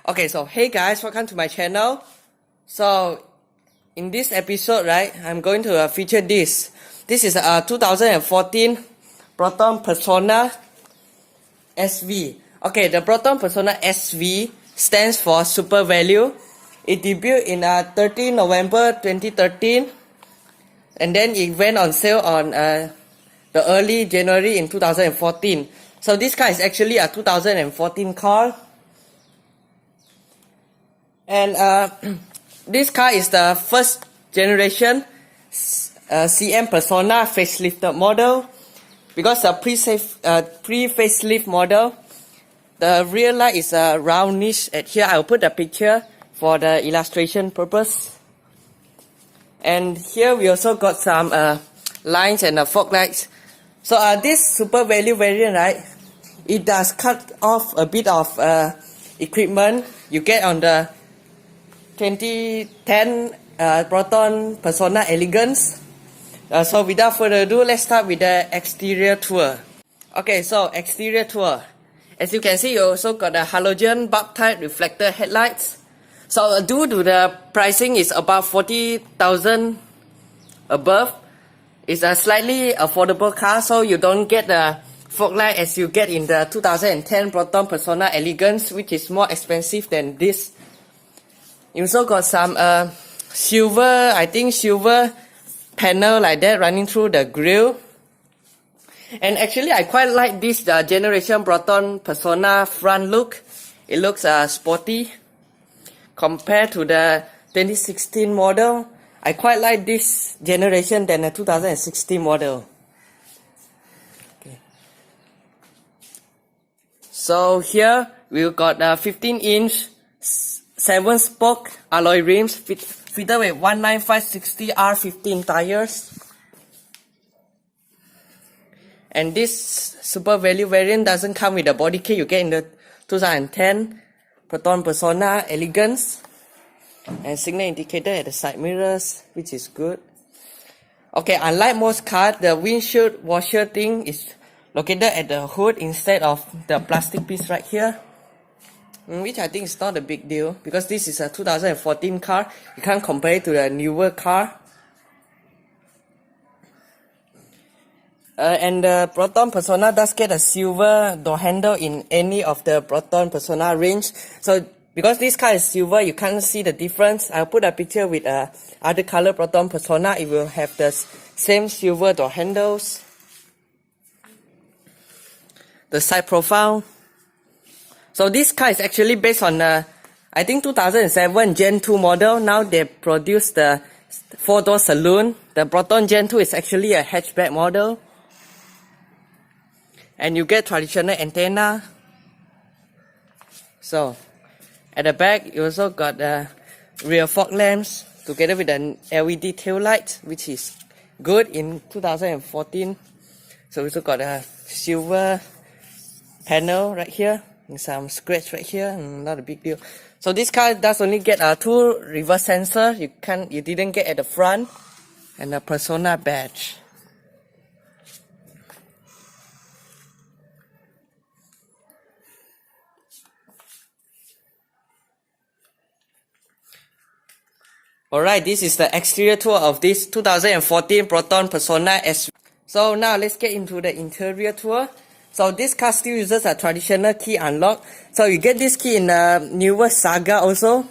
Okay, so hey guys, welcome to my channel. So in this episode, right, I'm going to feature this. This is a 2014 Proton Persona SV. Okay, the Proton Persona SV stands for Super Value. It debuted in 13 November 2013, and then it went on sale on the early January in 2014. So this car is actually a 2014 car. And this car is the first generation CM Persona facelifted model. Because the pre-facelift model, the rear light is roundish at here. I'll put the picture for the illustration purpose. And here we also got some lines and fog lights. So this Super Value variant, right, it does cut off a bit of equipment you get on the 2010 Proton Persona Elegance. So without further ado, let's start with the exterior tour. Okay, so exterior tour. As you can see, you also got a halogen bulb type reflector headlights. So due to the pricing is about 40,000 above, it's a slightly affordable car, so you don't get the fog light as you get in the 2010 Proton Persona Elegance, which is more expensive than this. You also got some silver panel like that running through the grille. And actually I quite like this generation Proton Persona front look. It looks sporty compared to the 2016 model. I quite like this generation than the 2016 model. Okay. So here we got 15-inch 7-spoke alloy rims fitted with 195/60 R15 tires. And this Super Value variant doesn't come with the body kit you get in the 2010 Proton Persona Elegance. And signal indicator at the side mirrors, which is good. Okay, unlike most cars, the windshield washer thing is located at the hood instead of the plastic piece right here. Which I think is not a big deal because this is a 2014 car. You can't compare it to the newer car. And the Proton Persona does get a silver door handle in any of the Proton Persona range. So because this car is silver, you can't see the difference. I'll put a picture with other color Proton Persona. It will have the same silver door handles. The side profile. So this car is actually based on I think 2007 Gen 2 model. Now they produce the 4-door saloon. The Proton Gen 2 is actually a hatchback model. And you get traditional antenna. So at the back you also got rear fog lamps together with an LED tail light, which is good in 2014. So we also got a silver panel right here. And some scratch right here, not a big deal. So this car does only get 2 reverse sensors. You didn't get at the front, and a Persona badge. Alright, this is the exterior tour of this 2014 Proton Persona SV. So now let's get into the interior tour. So this car still uses a traditional key unlock. So you get this key in the newer Saga also.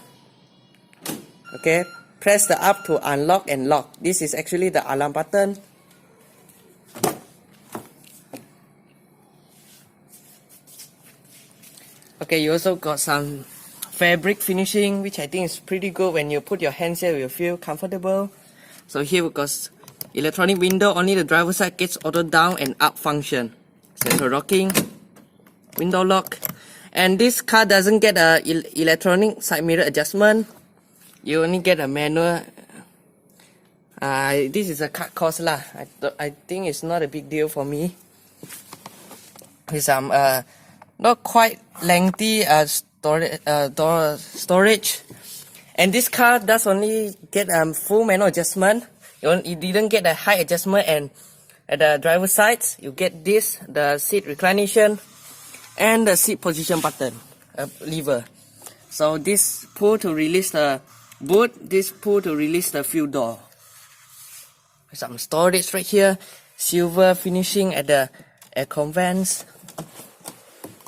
Okay, press the up to unlock and lock. This is actually the alarm button. Okay, you also got some fabric finishing, which I think is pretty good. When you put your hands here, you feel comfortable. So here we got electronic window. Only the driver's side gets auto down and up function. Central locking, window lock, and this car doesn't get a electronic side mirror adjustment. You only get a manual. This is a cut cost lah. I think it's not a big deal for me. With some not quite lengthy storage, and this car does only get full manual adjustment. You didn't get a height adjustment, and at the driver's side, you get this, the seat reclination, and the seat position button, lever. So this pull to release the boot, this pull to release the fuel door. Some storage right here, silver finishing at the aircon vents.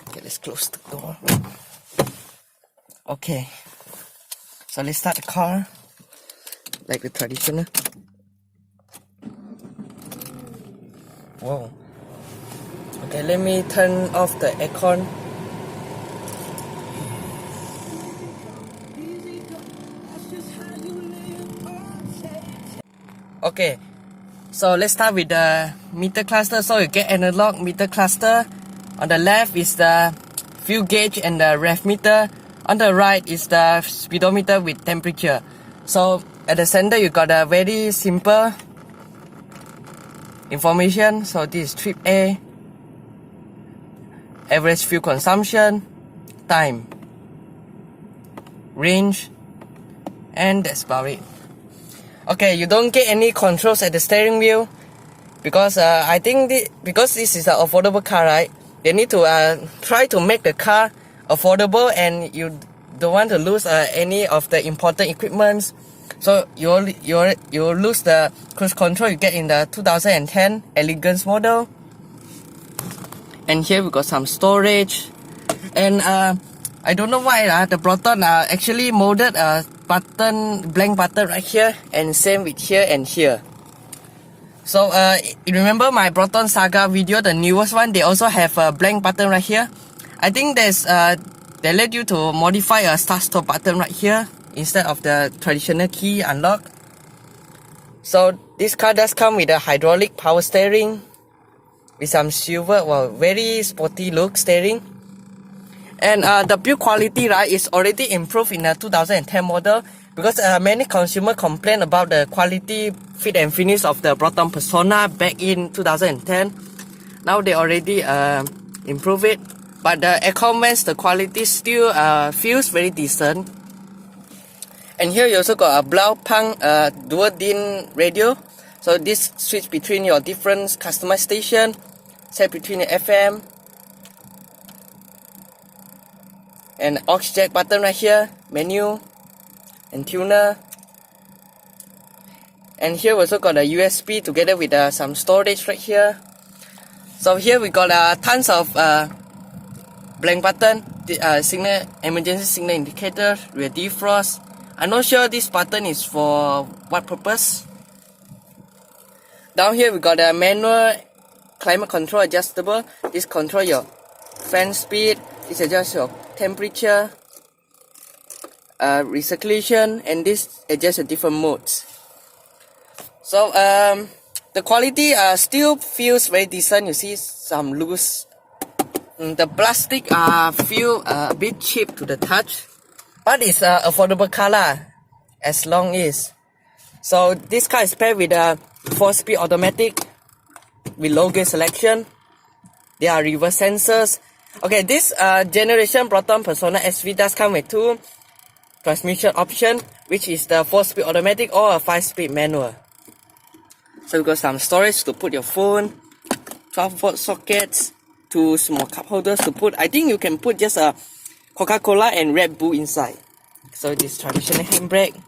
Okay, let's close the door. Okay, so let's start the car like the traditional. Whoa. Okay, let me turn off the aircon. Okay, so let's start with the meter cluster. So you get analog meter cluster. On the left is the fuel gauge and the rev meter. On the right is the speedometer with temperature. So at the center you got a very simple information. So this is trip A, average fuel consumption, time, range, and that's about it. Okay, you don't get any controls at the steering wheel because I think because this is an affordable car, right? They need to try to make the car affordable, and you don't want to lose any of the important equipment. So you lose the cruise control you get in the 2010 Elegance model. And here we got some storage, and I don't know why the Proton actually molded a blank button right here, and same with here and here. So you remember my Proton Saga video, the newest one, they also have a blank button right here. I think they let you to modify a start stop button right here instead of the traditional key unlock. So this car does come with a hydraulic power steering with some silver, well, very sporty look steering. And the build quality, right, is already improved in the 2010 model because many consumers complain about the quality, fit and finish of the Proton Persona back in 2010. Now they already improve it, but the aircon vents, the quality still feels very decent. And here you also got a Blaupang dual DIN radio. So this switch between your different customized station, set between the FM and aux jack button right here, menu and tuner. And here we also got a USB together with some storage right here. So here we got tons of blank button, signal, emergency signal indicator, rear defrost. I'm not sure this button is for what purpose. Down here we got a manual climate control adjustable. This control your fan speed, this adjusts your temperature, recirculation, and this adjusts the different modes. So the quality still feels very decent. You see some loose. The plastic feel a bit cheap to the touch, but it's an affordable color as long as. So this car is paired with a 4-speed automatic with low gear selection. There are reverse sensors. Okay, this generation Proton Persona SV does come with 2 transmission options, which is the 4-speed automatic or a 5-speed manual. So we got some storage to put your phone, 12-volt sockets, 2 small cup holders to put. I think you can put just a Coca-Cola and Red Bull inside. So this traditional handbrake.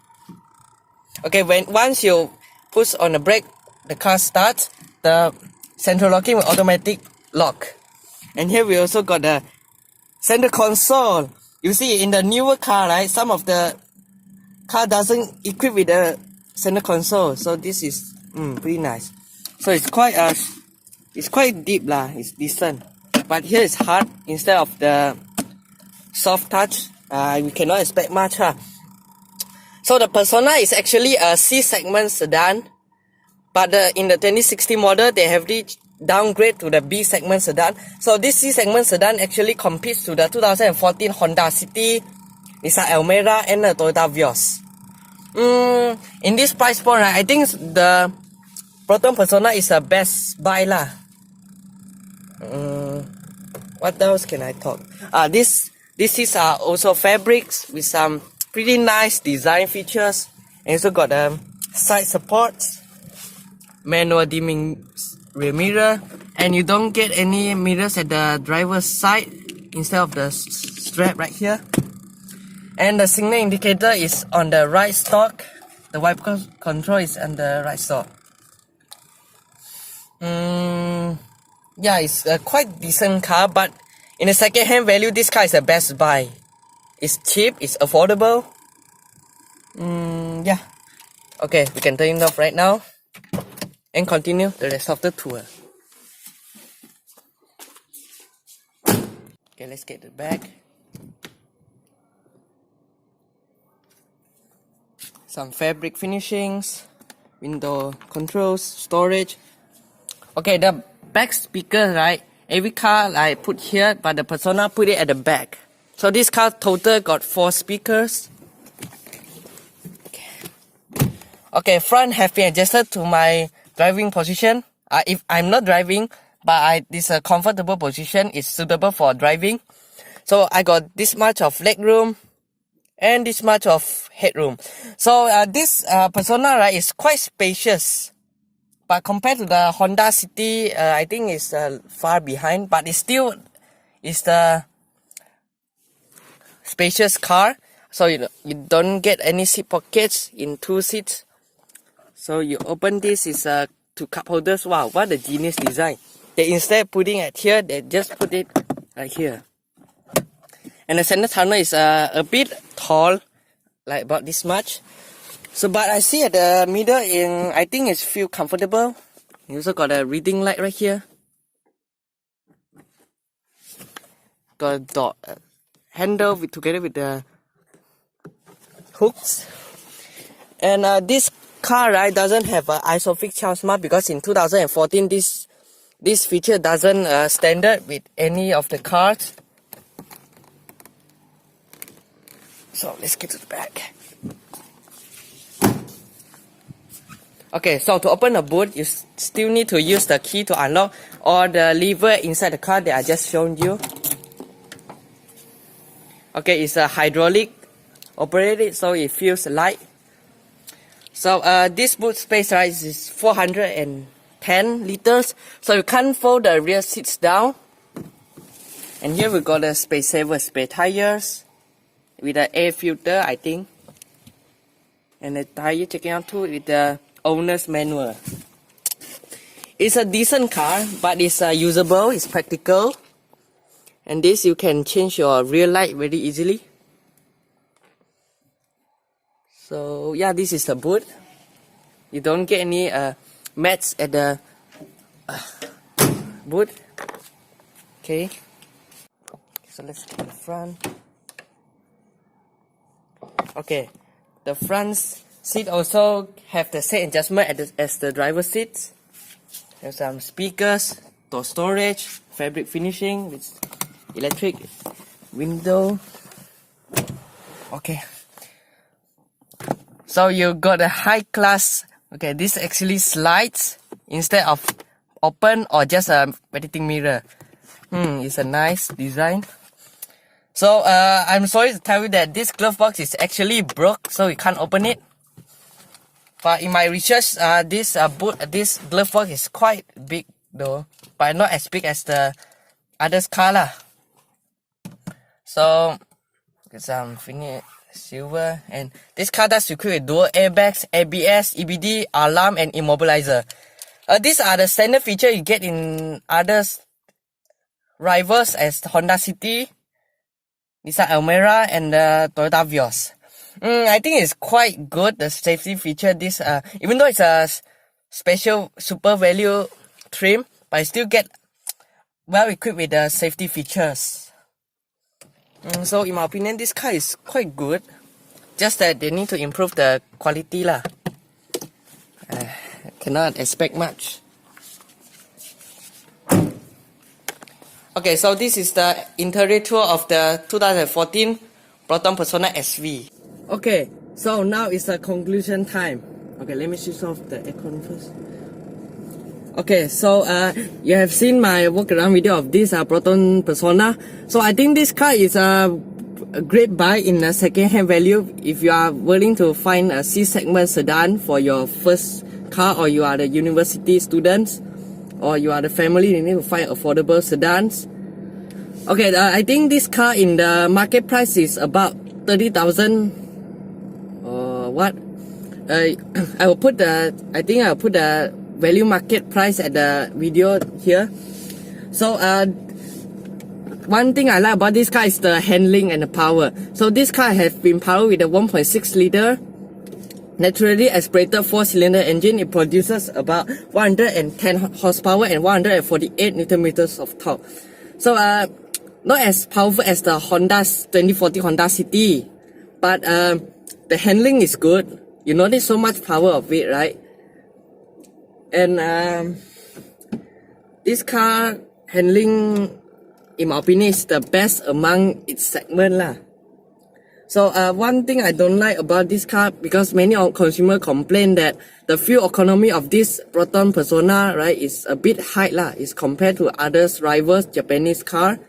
Okay, once you push on the brake, the car starts. The central locking will automatic lock. And here we also got the center console. You see in the newer car, right, some of the car doesn't equip with the center console. So this is pretty nice. So it's quite deep lah. It's decent. But here it's hard instead of the soft touch. We cannot expect much. So the Persona is actually a C-segment sedan. But in the 2016 model, they have downgrade to the B-segment sedan. So this C-segment sedan actually competes to the 2014 Honda City, Nissan Almera, and the Toyota Vios. In this price point, I think the Proton Persona is the best buy lah. What else can I talk? This is also fabrics with some pretty nice design features. And also got side supports, manual dimming rear mirror, and you don't get any mirrors at the driver's side instead of the strap right here. And the signal indicator is on the right stalk. The wiper control is on the right stalk. Yeah, it's a quite decent car, but in a second-hand value, this car is a best buy. It's cheap, it's affordable. Yeah. Okay, we can turn it off right now and continue the rest of the tour. Okay, let's get the back. Some fabric finishings, window controls, storage. Okay, the back speaker, right? Every car I put here, but the Persona put it at the back. So this car total got 4 speakers. Okay, front have been adjusted to my driving position. If I'm not driving, but this comfortable position is suitable for driving. So I got this much of leg room and this much of headroom. So this Persona, right, is quite spacious. But compared to the Honda City, I think it's far behind. But it's still the spacious car. So you don't get any seat pockets in 2 seats. So you open this is 2 cup holders. Wow, what a genius design. They instead of putting it here, they just put it right here. And the center tunnel is a bit tall, like about this much. So, but I see at the middle, I think it's feel comfortable. You also got a reading light right here. Got a door handle together with the hooks. And this car, right, doesn't have an ISOFIX child smart because in 2014 this feature doesn't standard with any of the cars. So let's get to the back. Okay, so to open the boot, you still need to use the key to unlock or the lever inside the car that I just shown you. Okay, it's a hydraulic operated, so it feels light. So this boot space, right, is 410 liters. So you can't fold the rear seats down. And here we got the space saver spare tires with an air filter, I think. And the tire checking out too with the owner's manual. It's a decent car, but it's usable, it's practical. And this you can change your rear light very easily. So yeah, this is the boot. You don't get any mats at the boot. Okay. So let's get the front. Okay, the front seat also have the same adjustment as the driver's seat. There's some speakers, door storage, fabric finishing with electric window. Okay. So you got a high class. Okay, this actually slides instead of open or just a editing mirror. It's a nice design. So I'm sorry to tell you that this glove box is actually broke, so you can't open it. But in my research, this glove box is quite big though, but not as big as the other's car lah. So get some finish silver, and this car does equip with dual airbags, ABS, EBD, alarm, and immobilizer. These are the standard feature you get in others rivals as the Honda City, Nissan Almera, and the Toyota Vios. I think it's quite good, the safety feature. This even though it's a special super value trim, but I still get well equipped with the safety features. So in my opinion, this car is quite good. Just that they need to improve the quality lah. Cannot expect much. Okay, so this is the interior tour of the 2014 Proton Persona SV. Okay, so now it's the conclusion time. Okay, let me switch off the aircon first. Okay, so you have seen my walk-around video of this Proton Persona. So I think this car is a great buy in a second-hand value if you are willing to find a C-segment sedan for your first car, or you are the university students, or you are the family, you need to find affordable sedans. Okay, I think this car in the market price is about 30,000 or what. I will put the, I think I'll put the value market price at the video here. So one thing I like about this car is the handling and the power. So this car has been powered with a 1.6 liter naturally aspirated 4-cylinder engine. It produces about 110 horsepower and 148 Newton meters of torque. So not as powerful as the Honda's 2014 Honda City, but the handling is good. You notice so much power of it, right? And this car handling, in my opinion, is the best among its segment lah. So one thing I don't like about this car, because many consumers complain that the fuel economy of this Proton Persona, right, is a bit high lah. It's compared to others rivals Japanese car.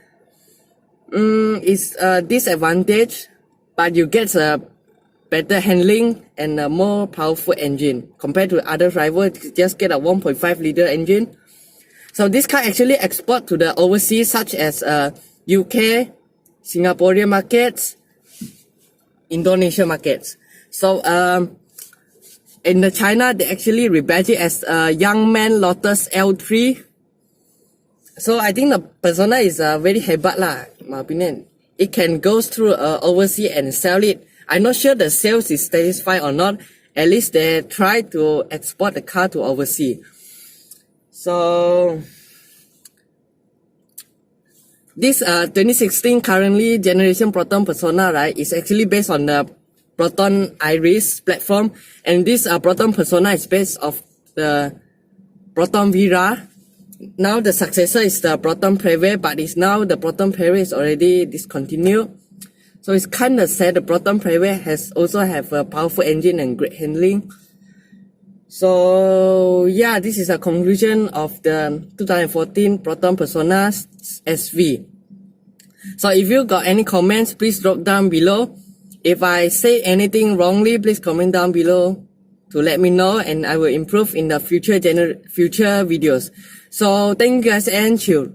It's a disadvantage, but you get a better handling and a more powerful engine compared to other rivals. You just get a 1.5 liter engine. So this car actually export to the overseas, such as UK, Singaporean markets, Indonesia markets. So in the China, they actually rebadge it as Young Man Lotus L3. So I think the Persona is very hebat lah, in my opinion. It can go through overseas and sell it. I'm not sure the sales is satisfied or not. At least they try to export the car to overseas. So this 2016 currently generation Proton Persona, right, is actually based on the Proton Iris platform, and this Proton Persona is based off the Proton Vira. Now the successor is the Proton Preve, but it's now the Proton Preve is already discontinued. So it's kind of sad. The Proton Preve has also have a powerful engine and great handling. So yeah, this is a conclusion of the 2014 Proton Persona SV. So if you got any comments, please drop down below. If I say anything wrongly, please comment down below to let me know, and I will improve in the future videos. So thank you guys and chill.